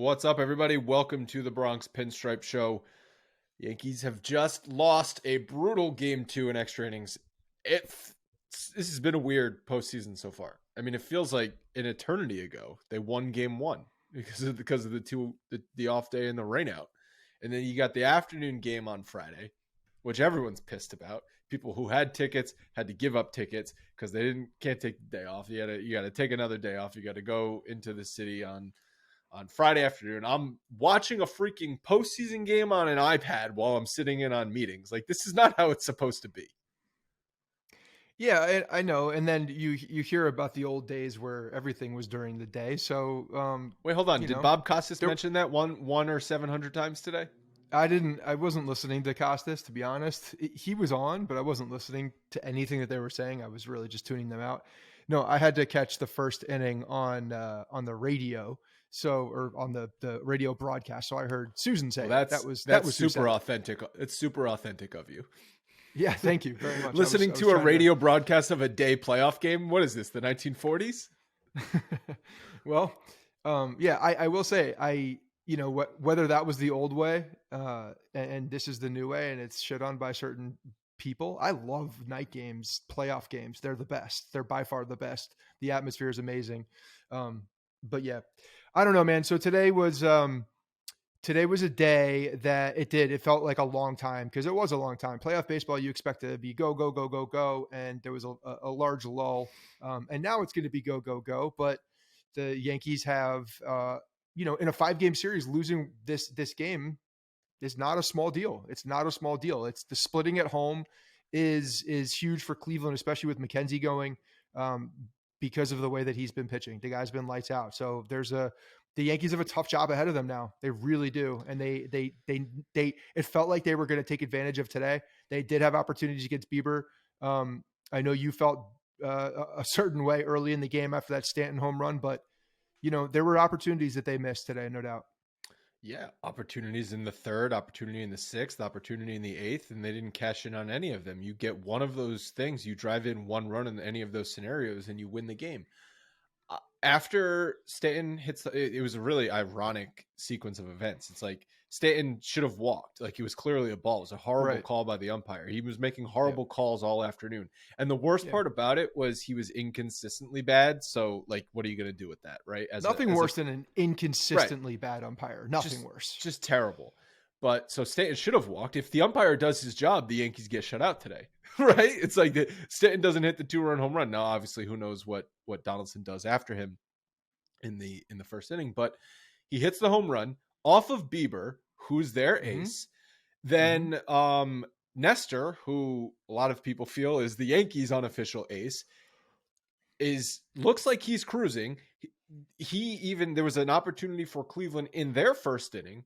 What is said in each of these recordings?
What's up, everybody? Welcome to the Bronx Pinstripe Show. Yankees have just lost a brutal Game 2 in extra innings. This has been a weird postseason so far. I mean, it feels like an eternity ago they won Game 1 because of the off day and the rainout. And then you got the afternoon game on Friday, which everyone's pissed about. People who had tickets had to give up tickets because they can't take the day off. You got to take another day off. You got to go into the city on Friday afternoon. I'm watching a freaking postseason game on an iPad while I'm sitting in on meetings. Like, this is not how it's supposed to be. Yeah, I know. And then you hear about the old days where everything was during the day. So wait, hold on. Did Bob Costas mention that one or 700 times today? I wasn't listening to Costas, to be honest. He was on, but I wasn't listening to anything that they were saying. I was really just tuning them out. No, I had to catch the first inning on the radio. Or on the radio broadcast. So I heard Susan say that was super authentic. It's super authentic of you. Yeah, thank you very much. Listening to a radio broadcast of a day playoff game. What is this? The 1940s? Well, yeah, I will say whether that was the old way and this is the new way, and it's shit on by certain people. I love night games, playoff games. They're the best. They're by far the best. The atmosphere is amazing. But yeah, I don't know, man. So today was a day that it felt like a long time, because it was a long time. Playoff baseball, you expect to be go, go, go, go, go. And there was a large lull. And now it's going to be go, go, go. But the Yankees have, in a 5-game series, losing this game is not a small deal. It's not a small deal. It's the splitting at home is huge for Cleveland, especially with McKenzie going, because of the way that he's been pitching. The guy's been lights out. So the Yankees have a tough job ahead of them now. They really do. And it felt like they were going to take advantage of today. They did have opportunities against Bieber. I know you felt a certain way early in the game after that Stanton home run, but there were opportunities that they missed today, no doubt. Yeah, opportunities in the third, opportunity in the sixth, opportunity in the eighth, and they didn't cash in on any of them. You get one of those things, you drive in one run in any of those scenarios, and you win the game. After Stanton hits, it was a really ironic sequence of events. It's like Stanton should have walked. Like, it was clearly a ball. It was a horrible call by the umpire. He was making horrible calls all afternoon. And the worst part about it was he was inconsistently bad. So, like, what are you going to do with that, right? Nothing worse than an inconsistently bad umpire. Nothing worse. Just terrible. But so Stanton should have walked. If the umpire does his job, the Yankees get shut out today, right? It's like Stanton doesn't hit the 2-run home run. Now, obviously, who knows what Donaldson does after him in the first inning, but he hits the home run off of Bieber, who's their ace. Then Nestor, who a lot of people feel is the Yankees' unofficial ace, looks like he's cruising. There was an opportunity for Cleveland in their first inning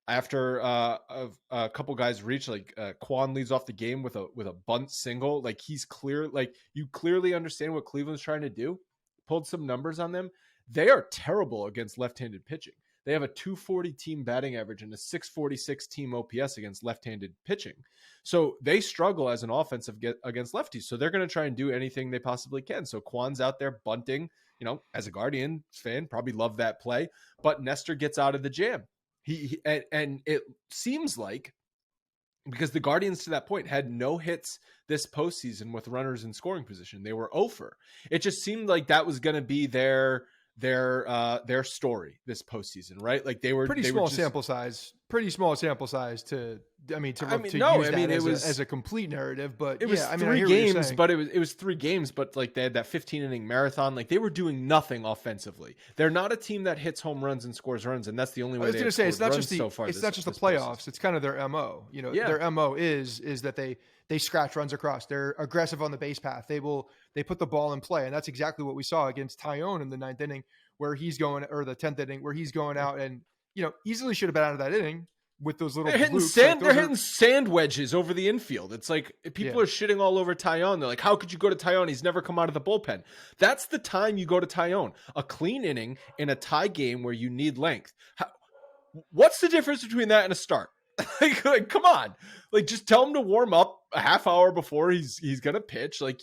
after a couple guys reach, like Kwan leads off the game with a bunt single. Like, he's clear. Like, you clearly understand what Cleveland's trying to do. Pulled some numbers on them. They are terrible against left-handed pitching. They have a 240 team batting average and a 646 team OPS against left-handed pitching. So they struggle as an offense against lefties. So they're going to try and do anything they possibly can. So Kwan's out there bunting, as a Guardians fan, probably love that play, but Nestor gets out of the jam. And it seems like, because the Guardians to that point had no hits this postseason with runners in scoring position, they were 0-for. It just seemed like that was going to be their story this postseason, right? Like, they were pretty small sample size to use as a complete narrative, but it was 3 games, but it was 3 games, but like they had that 15-inning marathon. Like, they were doing nothing offensively. They're not a team that hits home runs and scores runs, and that's the only way. I was going to say it's not just the playoffs. It's kind of their MO. Their MO is that they scratch runs across. They're aggressive on the base path. They put the ball in play, and that's exactly what we saw against Tyone in the 9th inning, or the 10th inning, where he's going out and easily should have been out of that inning with those little. They're hitting sand wedges over the infield. It's like people are shitting all over Tyone. They're like, "How could you go to Tyone? He's never come out of the bullpen." That's the time you go to Tyone. A clean inning in a tie game where you need length. What's the difference between that and a start? like, come on. Like, just tell him to warm up a half hour before he's gonna pitch. Like,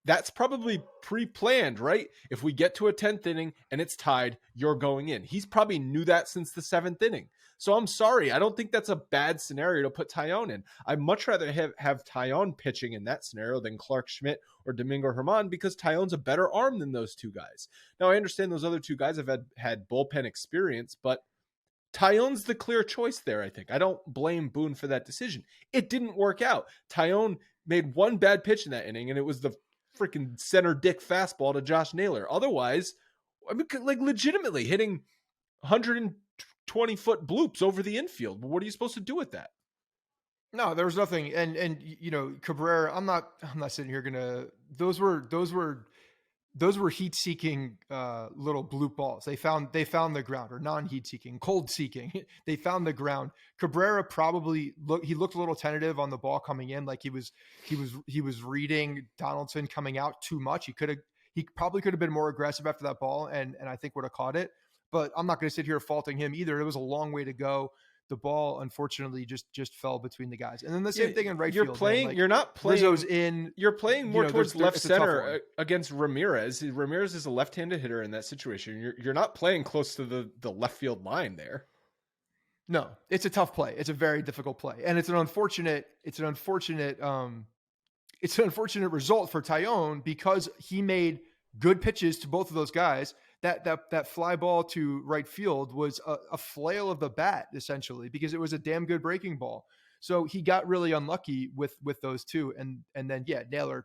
that's probably pre-planned, right? If we get to a 10th inning and it's tied, you're going in. He's probably knew that since the 7th inning. So I'm sorry. I don't think that's a bad scenario to put Tyone in. I'd much rather have Tyone pitching in that scenario than Clark Schmidt or Domingo Herman, because Tyone's a better arm than those two guys. Now, I understand those other two guys have had bullpen experience, but Tyone's the clear choice there, I think. I don't blame Boone for that decision. It didn't work out. Tyone made one bad pitch in that inning, and it was the freaking center dick fastball to Josh Naylor. Otherwise, I mean, like, legitimately hitting 120-foot bloops over the infield. What are you supposed to do with that? No, there was nothing. And you know, Cabrera, I'm not sitting here gonna. Those were heat seeking little bloop balls. They found the ground, or non-heat seeking, cold seeking. They found the ground. Cabrera probably looked a little tentative on the ball coming in, like he was reading Donaldson coming out too much. He probably could have been more aggressive after that ball, and I think would have caught it. But I'm not going to sit here faulting him either. It was a long way to go. The ball, unfortunately, just fell between the guys. And then the same thing in right field. You're not playing. Rizzo's in. You're playing more towards left center against Ramirez. Ramirez is a left-handed hitter in that situation. You're not playing close to the left field line there. No, it's a tough play. It's a very difficult play, and it's an unfortunate result for Tyone, because he made good pitches to both of those guys. That fly ball to right field was a flail of the bat, essentially, because it was a damn good breaking ball. So he got really unlucky with those two. And then, yeah, Naylor,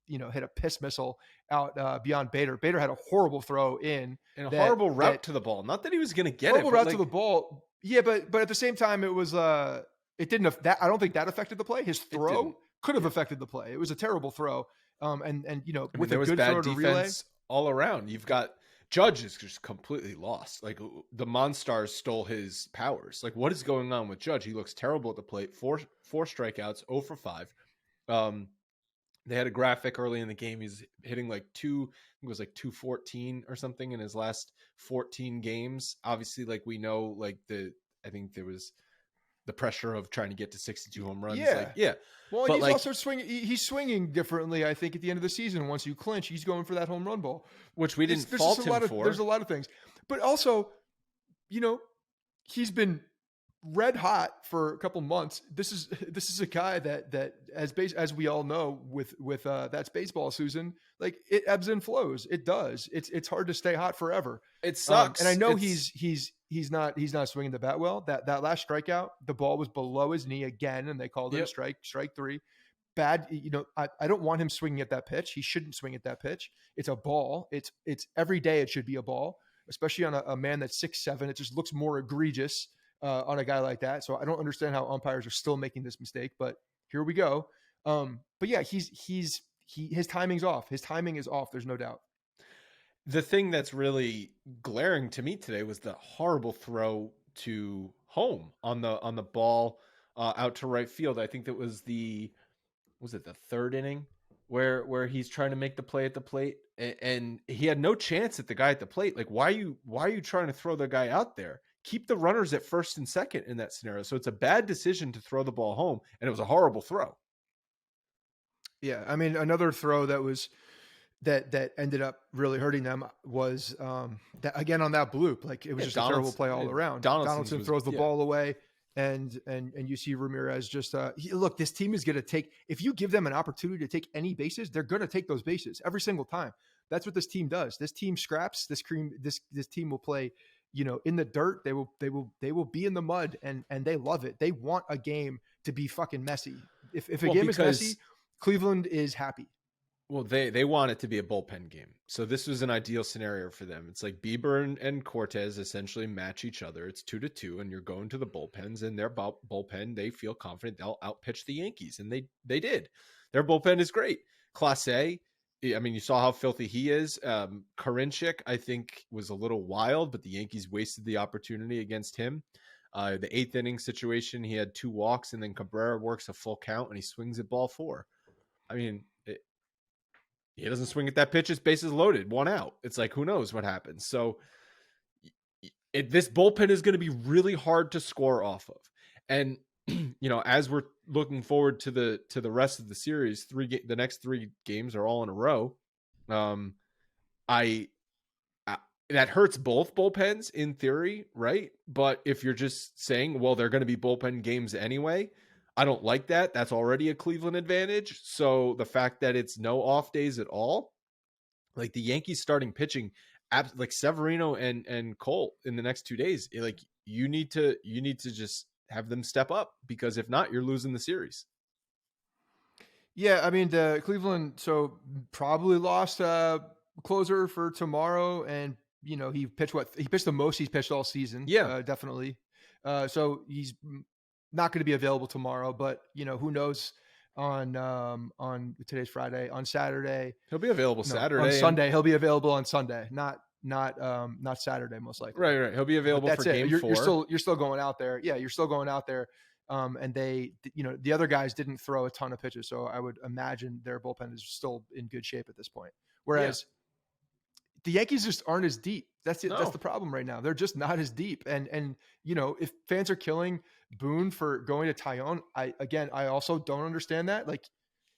hit a piss missile out beyond Bader. Bader had a horrible throw in. And a horrible route to the ball. Not that he was going to get horrible route to the ball. Yeah, but at the same time, it was it didn't. I don't think that affected the play. His throw could have affected the play. It was a terrible throw. With there a was good bad throw to defense relay all around. You've got Judge is just completely lost. Like, the Monstars stole his powers. Like, what is going on with Judge? He looks terrible at the plate. Four strikeouts, 0 for 5. They had a graphic early in the game. He's hitting like I think it was like 214 or something in his last 14 games. Obviously, like, we know, like, I think there was the pressure of trying to get to 62 home runs. Yeah. Well, and he's also swinging. He's swinging differently, I think, at the end of the season. Once you clinch, he's going for that home run ball, which we didn't fault him for. There's a lot of things, but also, he's been red hot for a couple months. This is a guy that as we all know with that's baseball, Susan. Like, it ebbs and flows. It does. It's hard to stay hot forever. It sucks. And I know he's not swinging the bat well. That last strikeout, the ball was below his knee again, and they called it a strike 3. Bad. I don't want him swinging at that pitch. He shouldn't swing at that pitch. It's a ball. It's every day it should be a ball, especially on a man that's 6'7". It just looks more egregious on a guy like that. So I don't understand how umpires are still making this mistake, but here we go. But yeah, his timing's off. His timing is off. There's no doubt. The thing that's really glaring to me today was the horrible throw to home on the ball out to right field. I think that was the third inning where he's trying to make the play at the plate, and he had no chance at the guy at the plate. Like, why are you trying to throw the guy out there? Keep the runners at first and second in that scenario. So it's a bad decision to throw the ball home, and it was a horrible throw. Yeah, I mean, another throw that ended up really hurting them was that, again, on that bloop. Like, it was just a terrible play all around. Donaldson throws the ball away, and you see Ramirez just look. This team is going to take, if you give them an opportunity to take any bases, they're going to take those bases every single time. That's what this team does. This team scraps. This team will play, in the dirt. They will be in the mud, and they love it. They want a game to be fucking messy. If a game is messy, Cleveland is happy. Well, they want it to be a bullpen game. So this was an ideal scenario for them. It's like Bieber and Cortez essentially match each other. It's 2-2, and you're going to the bullpens, and their bullpen, they feel confident they'll outpitch the Yankees, and they did. Their bullpen is great. Class A, I mean, you saw how filthy he is. Karinchak, I think, was a little wild, but the Yankees wasted the opportunity against him. The 8th inning situation, he had 2 walks, and then Cabrera works a full count, and he swings at ball 4. I mean, he doesn't swing at that pitch. His bases loaded, 1 out. It's like, who knows what happens? So this bullpen is going to be really hard to score off of. And as we're looking forward to the rest of the series, the next 3 games are all in a row. Um, I, I that hurts both bullpens in theory, right? But if you're just saying, well, they're going to be bullpen games anyway, I don't like that. That's already a Cleveland advantage. So the fact that it's no off days at all, like the Yankees starting pitching, like Severino and Cole in the next 2 days, like you need to just have them step up, because if not, you're losing the series. Yeah, I mean the Cleveland so probably lost closer for tomorrow, and he pitched the most he's pitched all season. Yeah, Definitely. So he's not going to be available tomorrow, but who knows on today's Friday, on Saturday. he'll be available No, on Saturday. Sunday. He'll be available on Sunday, not Saturday, most likely. Right. He'll be But available that's for it. game 4. You're still going out there. Yeah, you're still going out there. And the other guys didn't throw a ton of pitches, so I would imagine their bullpen is still in good shape at this point. Whereas the Yankees just aren't as deep. That's it. No. That's the problem right now. They're just not as deep. And if fans are killing Boone for going to Tyone, I also don't understand that. Like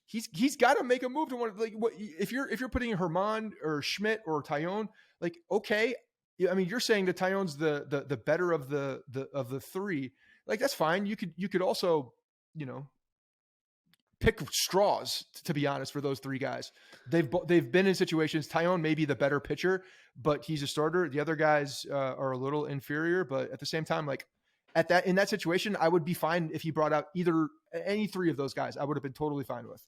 he's got to make a move to one. Like what if you're putting Herman or Schmidt or Tyone? Like okay, I mean you're saying that Tyone's the better of the three. Like that's fine. You could also pick straws, to be honest, for those 3 guys. They've been in situations. Tyone may be the better pitcher, but he's a starter. The other guys are a little inferior, but at the same time, like in that situation, I would be fine if he brought out any 3 of those guys. I would have been totally fine with.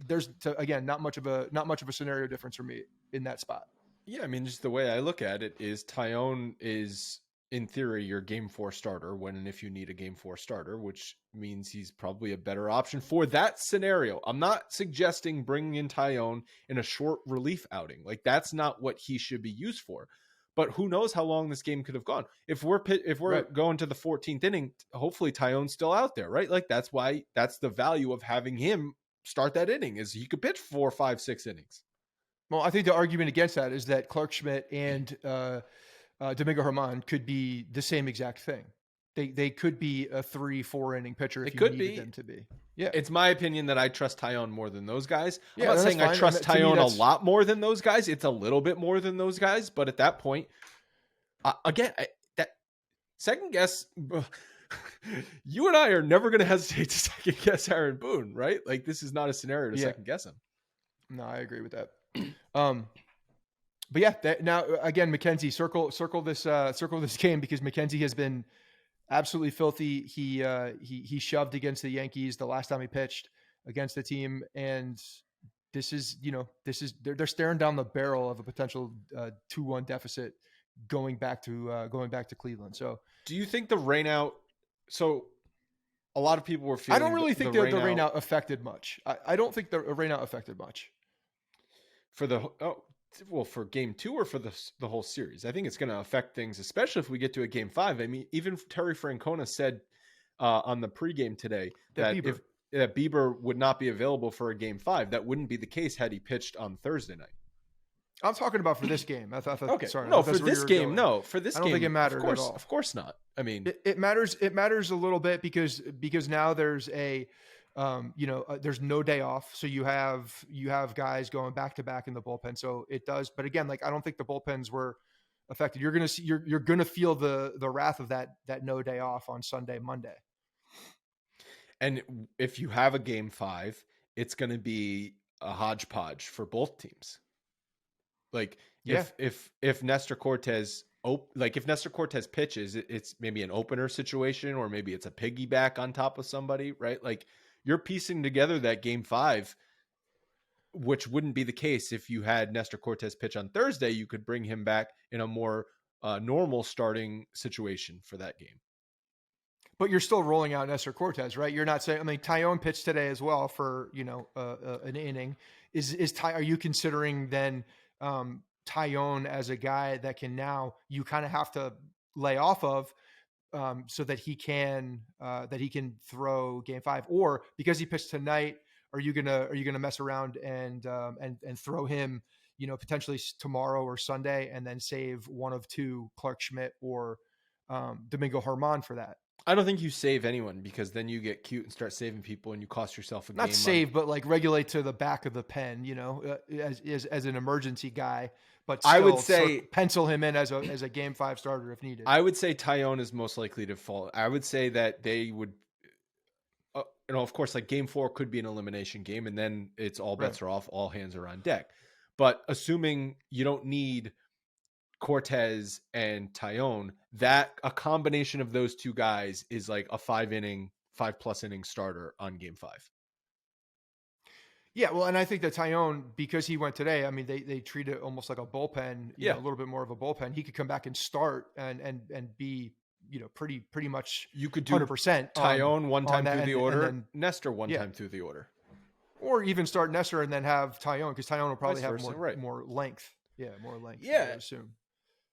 There's again not much of a scenario difference for me in that spot. Yeah, I mean, just the way I look at it is Tyone is, in theory, your game 4 starter when and if you need a game 4 starter, which means he's probably a better option for that scenario. I'm not suggesting bringing in Tyone in a short relief outing. Like that's not what he should be used for. But who knows how long this game could have gone? If we're Right. going to the 14th inning, hopefully Tyone's still out there, right? Like that's the value of having him start that inning, is he could pitch 4, 5, 6 innings. Well, I think the argument against that is that Clark Schmidt and Domingo Herman could be the same exact thing. They could be a 3-4 inning pitcher if you needed them to be. Yeah, it's my opinion that I trust Tyone more than those guys. Yeah, I'm not saying I trust Tyone that's a lot more than those guys. It's a little bit more than those guys, but at that point, again, that second guess. You and I are never going to hesitate to second guess Aaron Boone, right? Like this is not a scenario to second guess him. No, I agree with that. But yeah, now again, McKenzie, circle this game, because McKenzie has been absolutely filthy. He shoved against the Yankees the last time he pitched against the team, and this is they're staring down the barrel of a potential 2-1 deficit going back to Cleveland. So, do you think the rainout? So, a lot of people were feeling. I don't really think the rainout affected much. I don't think the rainout affected much for game 2 or for the whole series. I think it's going to affect things, especially if we get to a game 5. I mean, even Terry Francona said on the pregame today that if Bieber would not be available for a game 5, that wouldn't be the case had he pitched on Thursday night. I'm talking about for this game. Okay. Sorry. No, for this game, no. For this game, I don't think it mattered at all. Of course not. I mean, it matters. It matters a little bit because now there's there's no day off. So you have guys going back to back in the bullpen. So it does. But again, like I don't think the bullpens were affected. You're gonna feel the wrath of that no day off on Sunday, Monday. And if you have a game 5, it's going to be a hodgepodge for both teams. Like if Nestor Cortes pitches, it's maybe an opener situation, or maybe it's a piggyback on top of somebody, right? Like you're piecing together that game 5, which wouldn't be the case if you had Nestor Cortes pitch on Thursday. You could bring him back in a more normal starting situation for that game. But you're still rolling out Nestor Cortes, right? You're not saying. I mean, Tyone pitched today as well for an inning. Are you considering then Tyone as a guy that can now you kind of have to lay off of so that he can throw game 5, or because he pitched tonight, are you gonna mess around and throw him potentially tomorrow or Sunday and then save one of 2, Clark Schmidt or Domingo Herman for that? I don't think you save anyone because then you get cute and start saving people and you cost yourself a Not game. save, but like regulate to the back of the pen, as an emergency guy, but I would still say pencil him in as a game 5 starter if needed. I would say Tyone is most likely to fall. I would say that they would, of course, like game 4 could be an elimination game, and then it's all bets are off, all hands are on deck. But assuming you don't need Cortez and Tyone, that a combination of those two guys is like a 5+ inning starter on game 5. Yeah, well, and I think that Tyone, because he went today, I mean, they treat it almost like a bullpen, a little bit more of a bullpen. He could come back and start and be, pretty much you could do 100% Tyone one time through the order, and then, Nestor one time through the order, or even start Nestor and then have Tyone, because Tyone will probably have more length. Yeah, more length. Yeah, I would assume.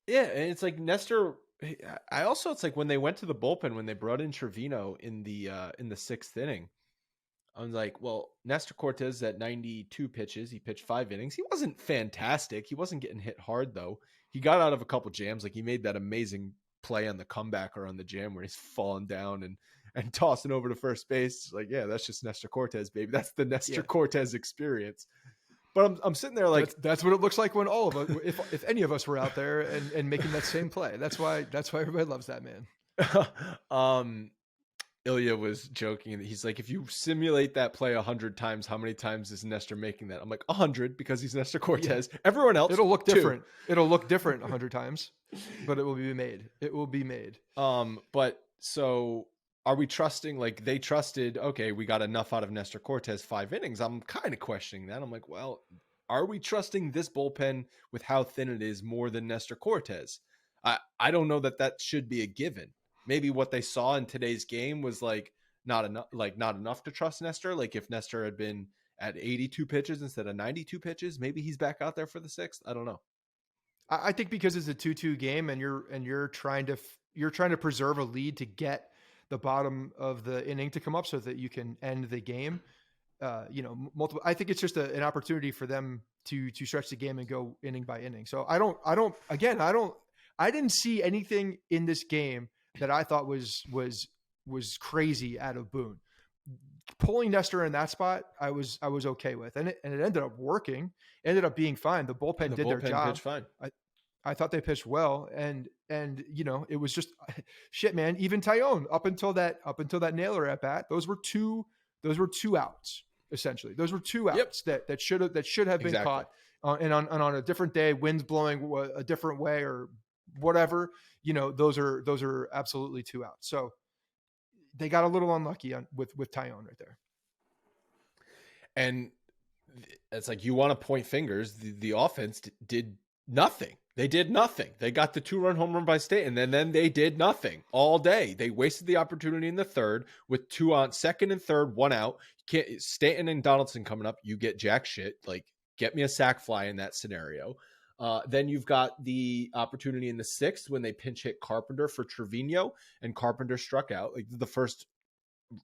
Yeah, and it's like Nestor. It's like when they went to the bullpen, when they brought in Trevino in the 6th inning, I was like, well, Nestor Cortez at 92 pitches, he pitched 5 innings. He wasn't fantastic. He wasn't getting hit hard though. He got out of a couple jams. Like he made that amazing play on the comeback or on the jam where he's falling down and tossing over to first base. It's like, yeah, that's just Nestor Cortez, baby. That's the Nestor Cortez experience. But I'm sitting there like that's what it looks like when all of us, if any of us were out there and making that same play. That's why everybody loves that man. Ilya was joking. He's like, if you simulate that play 100 times, how many times is Nestor making that? I'm like 100 because he's Nestor Cortez. Yeah. Everyone else, it'll look different. It'll look different 100 times, but it will be made. It will be made. But so are we trusting, like they trusted, okay, we got enough out of Nestor Cortez 5 innings. I'm kind of questioning that. I'm like, well, are we trusting this bullpen with how thin it is more than Nestor Cortez? I don't know that should be a given. Maybe what they saw in today's game was like not enough to trust Nestor. Like if Nestor had been at 82 pitches instead of 92 pitches, maybe he's back out there for the 6th. I don't know. I think because it's a 2-2 game and you're trying to preserve a lead to get the bottom of the inning to come up so that you can end the game. Multiple. I think it's just an opportunity for them to stretch the game and go inning by inning. So I didn't see anything in this game that I thought was crazy out of Boone. Pulling Nestor in that spot, I was okay with, and it ended up working. It ended up being fine. The bullpen did their job. Pitched fine. I thought they pitched well, and it was just shit, man. Even Tyone up until that Naylor at bat, those were two outs essentially. Those were 2 outs that should have been caught. And on a different day, winds blowing a different way or whatever, those are absolutely 2 outs. So they got a little unlucky with Tyone right there. And it's like, you want to point fingers. The offense did nothing. They did nothing. They got the 2-run home run by Stanton, and then they did nothing all day. They wasted the opportunity in the 3rd with 2 on 2nd and 3rd, 1 out. Stanton and Donaldson coming up, you get jack shit. Like, get me a sac fly in that scenario. Then you've got the opportunity in the 6th when they pinch hit Carpenter for Trevino, and Carpenter struck out. Like the first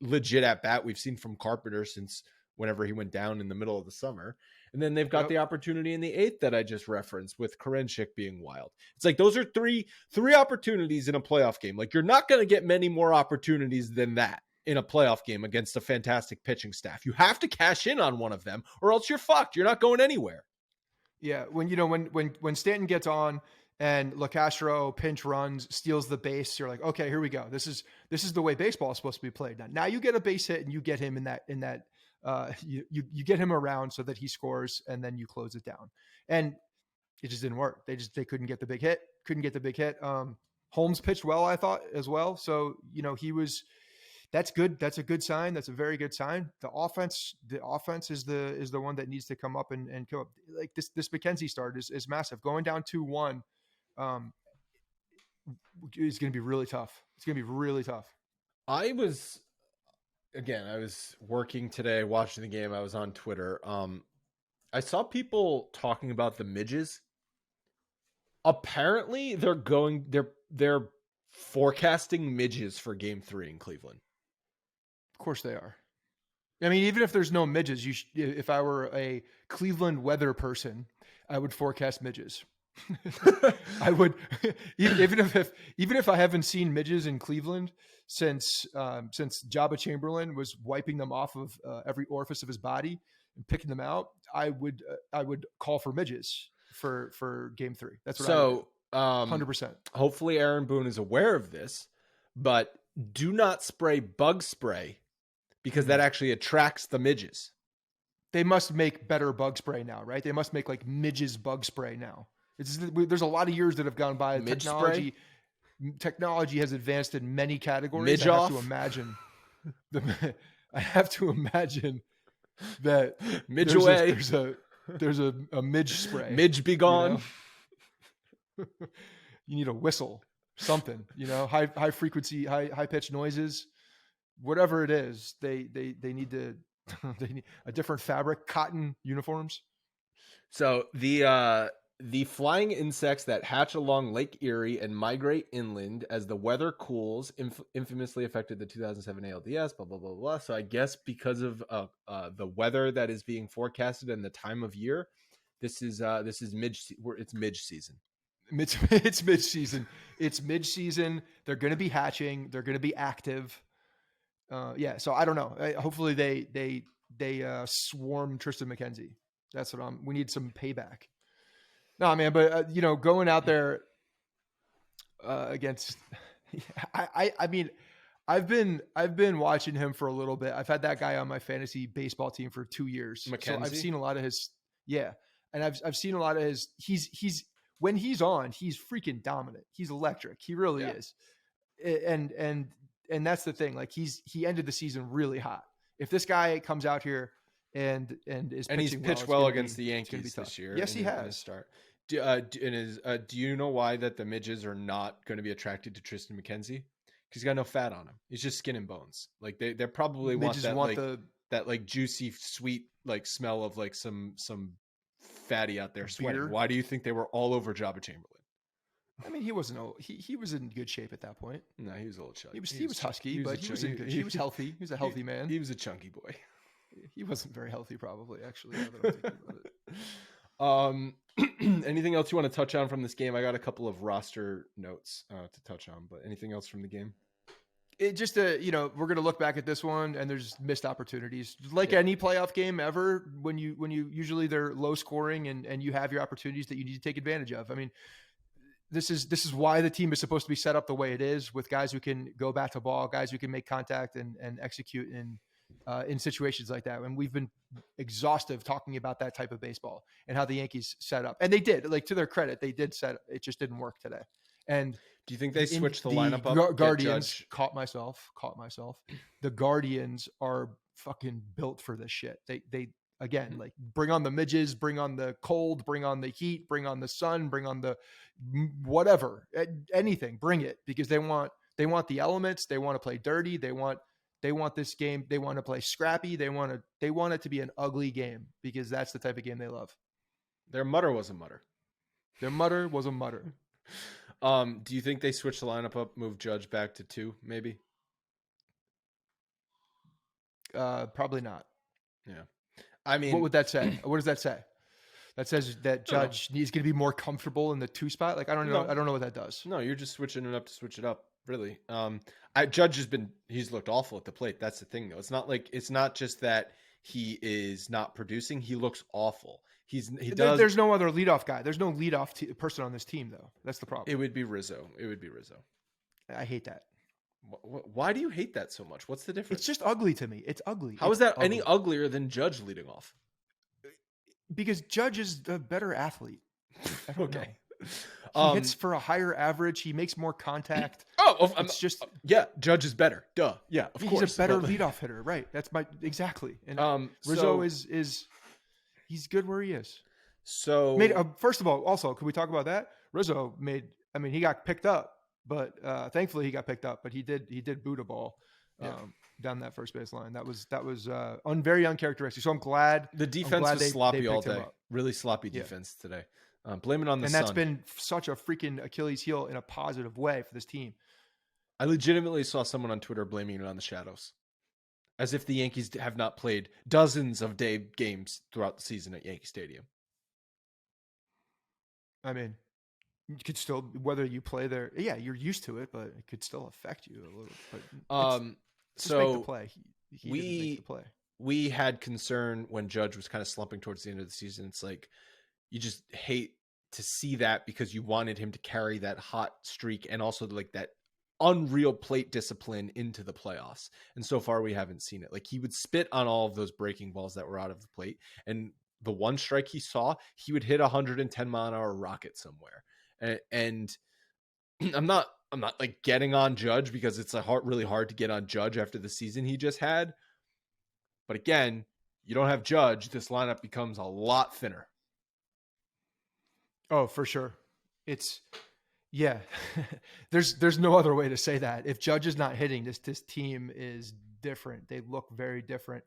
legit at bat we've seen from Carpenter since whenever he went down in the middle of the summer. And then they've got the opportunity in the 8th that I just referenced with Karinchak being wild. It's like those are three opportunities in a playoff game. Like, you're not going to get many more opportunities than that in a playoff game against a fantastic pitching staff. You have to cash in on one of them, or else you're fucked. You're not going anywhere. Yeah, when Stanton gets on and LeCastro pinch runs, steals the base, you're like, okay, here we go. This is the way baseball is supposed to be played. Now you get a base hit and you get him in that. You get him around so that he scores, and then you close it down. And it just didn't work. They couldn't get the big hit. Holmes pitched well, I thought, as well. So that's good. That's a good sign. That's a very good sign. The offense is the one that needs to come up and come up. Like this McKenzie start is massive. Going down 2-1 is going to be really tough. It's going to be really tough. I was working today, watching the game. I was on Twitter. I saw people talking about the midges. Apparently they're forecasting midges for game 3 in Cleveland. Of course they are. I mean, even if there's no midges, if I were a Cleveland weather person, I would forecast midges. I would, even if I haven't seen midges in Cleveland since Jabba Chamberlain was wiping them off of every orifice of his body and picking them out, I would call for midges for Game 3. That's what I would do. 100%. Hopefully Aaron Boone is aware of this, but do not spray bug spray because that actually attracts the midges. They must make better bug spray now, right? They must make like midges bug spray now. There's a lot of years that have gone by. Technology has advanced in many categories. Midge off? I have to imagine that Midge away. There's a midge spray. Midge be gone. You need a whistle, something, high frequency, high pitched noises, whatever it is. They need to they need a different fabric, cotton uniforms. So the flying insects that hatch along Lake Erie and migrate inland as the weather cools infamously affected the 2007 ALDS, blah, blah, blah, blah. So I guess because of the weather that is being forecasted and the time of year, it's Midge season. It's mid-season. It's mid-season. They're going to be hatching. They're going to be active. So I don't know. Hopefully they swarm Tristan McKenzie. That's what we need some payback. No, man, but going out there against, I mean, I've been watching him for a little bit. I've had that guy on my fantasy baseball team for 2 years. McKenzie? So I've seen a lot of his, and I've seen a lot of his. He's when he's on, he's freaking dominant. He's electric. He really is. And that's the thing. Like he ended the season really hot. If this guy comes out here and he's pitched well against the Yankees this year. Yes, he has. Start. Do you know why that the midges are not going to be attracted to Tristan McKenzie? Because he's got no fat on him. He's just skin and bones. Like they probably want that like juicy, sweet like smell of like some fatty out there sweating. Beer. Why do you think they were all over Jabba Chamberlain? I mean, he wasn't. He was in good shape at that point. No, he was a little chunky. He was husky, but he was in good. He was healthy. He was a healthy man. He was a chunky boy. He wasn't very healthy, probably. Actually, now that I'm thinking about it. Anything else you want to touch on from this game? I got a couple of roster notes to touch on, but anything else from the game? It just we're going to look back at this one, and there's missed opportunities. Like any playoff game ever, when you usually they're low scoring and you have your opportunities that you need to take advantage of. I mean, this is why the team is supposed to be set up the way it is, with guys who can go bat to ball, guys who can make contact and execute in situations like that. And we've been exhaustive talking about that type of baseball and how the Yankees set up. And they did, like, to their credit, they did set up. It just didn't work today. And do you think they switched the lineup up? Guardians caught myself. The Guardians are fucking built for this shit. They again, like, bring on the midges, bring on the cold, bring on the heat, bring on the sun, bring on the whatever, anything, bring it, because they want the elements. They want to play dirty. They want this game. They want to play scrappy. They want it to be an ugly game, because that's the type of game they love. Their mutter was a mutter. Do you think they switched the lineup up, moved Judge back to 2, maybe? Probably not. Yeah. I mean, what would that say? What does that say? That says that Judge is going to be more comfortable in the 2 spot. Like, I don't know. I don't know what that does. No, you're just switching it up to switch it up. Really. Judge he's looked awful at the plate. That's the thing, though. It's not just that he is not producing. He looks awful. There's no other leadoff guy. There's no leadoff person on this team, though. That's the problem. It would be Rizzo. I hate that. Why do you hate that so much? What's the difference? It's just ugly to me. It's ugly. How is that any uglier than Judge leading off? Because Judge is a better athlete. Okay. He hits for a higher average. He makes more contact. Judge is better. Duh. Yeah, of course. He's a better leadoff hitter, right? That's exactly. And Rizzo is he's good where he is. So first of all, also, could we talk about that? Rizzo he got picked up, but thankfully he got picked up. But he did boot a ball down that first base line. That was very uncharacteristic. So I'm glad the defense was sloppy all day. Really sloppy defense today. Blame it on the sun. And that's been such a freaking Achilles heel in a positive way for this team. I legitimately saw someone on Twitter blaming it on the shadows, as if the Yankees have not played dozens of day games throughout the season at Yankee Stadium. I mean, You could still, whether you play there, yeah, you're used to it, but it could still affect you a little. But just make the So play. He didn't make the play. we had concern when Judge was kind of slumping towards the end of the season. It's like you just hate to see that because you wanted him to carry that hot streak and also like that unreal plate discipline into the playoffs. And so far we haven't seen it. Like he would spit on all of those breaking balls that were out of the plate, and the one strike he saw, he would hit 110-mile-an-hour rocket somewhere. And I'm not like getting on Judge because it's really hard to get on Judge after the season he just had. But again, you don't have Judge, this lineup becomes a lot thinner. Oh, for sure. It's yeah. there's no other way to say that. If Judge is not hitting, this team is different. They look very different.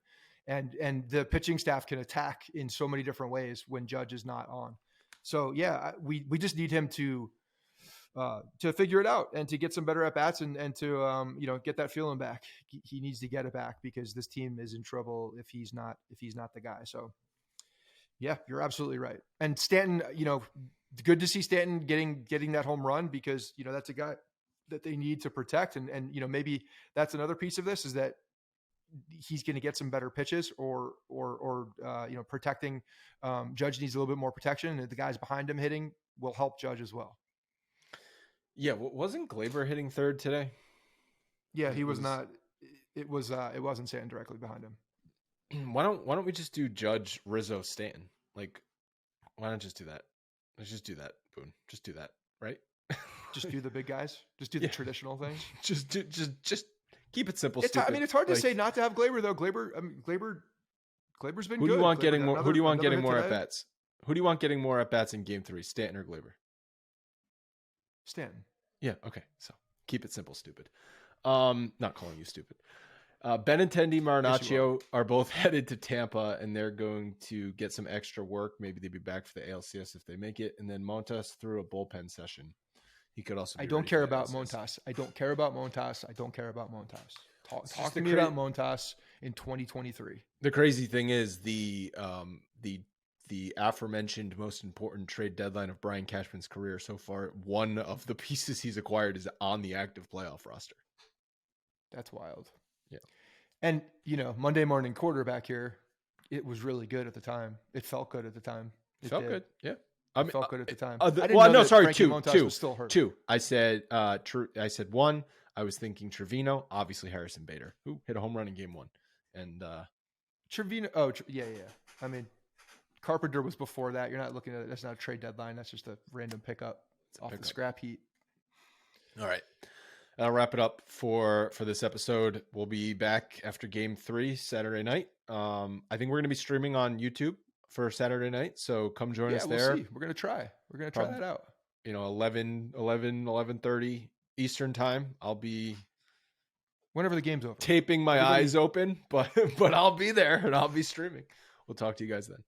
And the pitching staff can attack in so many different ways when Judge is not on. So yeah, we just need him to figure it out and to get some better at bats and to get that feeling back. He needs to get it back because this team is in trouble if he's not the guy. So yeah, you're absolutely right. And Stanton, good to see Stanton getting that home run because that's a guy that they need to protect. And maybe that's another piece of this is that he's going to get some better pitches or protecting. Judge needs a little bit more protection, and the guys behind him hitting will help Judge as well. Yeah, wasn't Glaber hitting third today? Yeah, he was not. It wasn't Stanton directly behind him. Why don't we just do Judge, Rizzo, Stanton? Like, why not just do that? Let's just do that, Boone. Just do that, right? Just do the big guys. Just do the traditional things. Just keep it simple. It's hard to say not to have Glaber though. Glaber's been good. Who do you want getting more at bats? Who do you want getting more at bats in Game 3, Stanton or Glaber? Stanton. Yeah. Okay. So keep it simple, stupid. Not calling you stupid. Benintendi, Marinaccio are both headed to Tampa, and they're going to get some extra work. Maybe they'd be back for the ALCS if they make it. And then Montas through a bullpen session. He could also. I don't care about Montas. Talk to me about Montas in 2023. The crazy thing is the aforementioned most important trade deadline of Brian Cashman's career so far. One of the pieces he's acquired is on the active playoff roster. That's wild. Yeah. And, Monday morning quarterback here, it was really good at the time. It felt good at the time. It felt good. Yeah. It felt good at the time. Two. I said one. I was thinking Trevino, obviously Harrison Bader, who hit a home run in Game 1. And Trevino. Oh, yeah. I mean, Carpenter was before that. You're not looking at it. That's not a trade deadline. That's just a random pickup off the scrap heap. All right. I'll wrap it up for this episode. We'll be back after Game 3 Saturday night. I think we're going to be streaming on YouTube for Saturday night. So come join us there. See. We're going to try. We're going to try that out. 11:30 Eastern time. I'll be whenever the game's over. Taping my eyes open, but I'll be there and I'll be streaming. We'll talk to you guys then.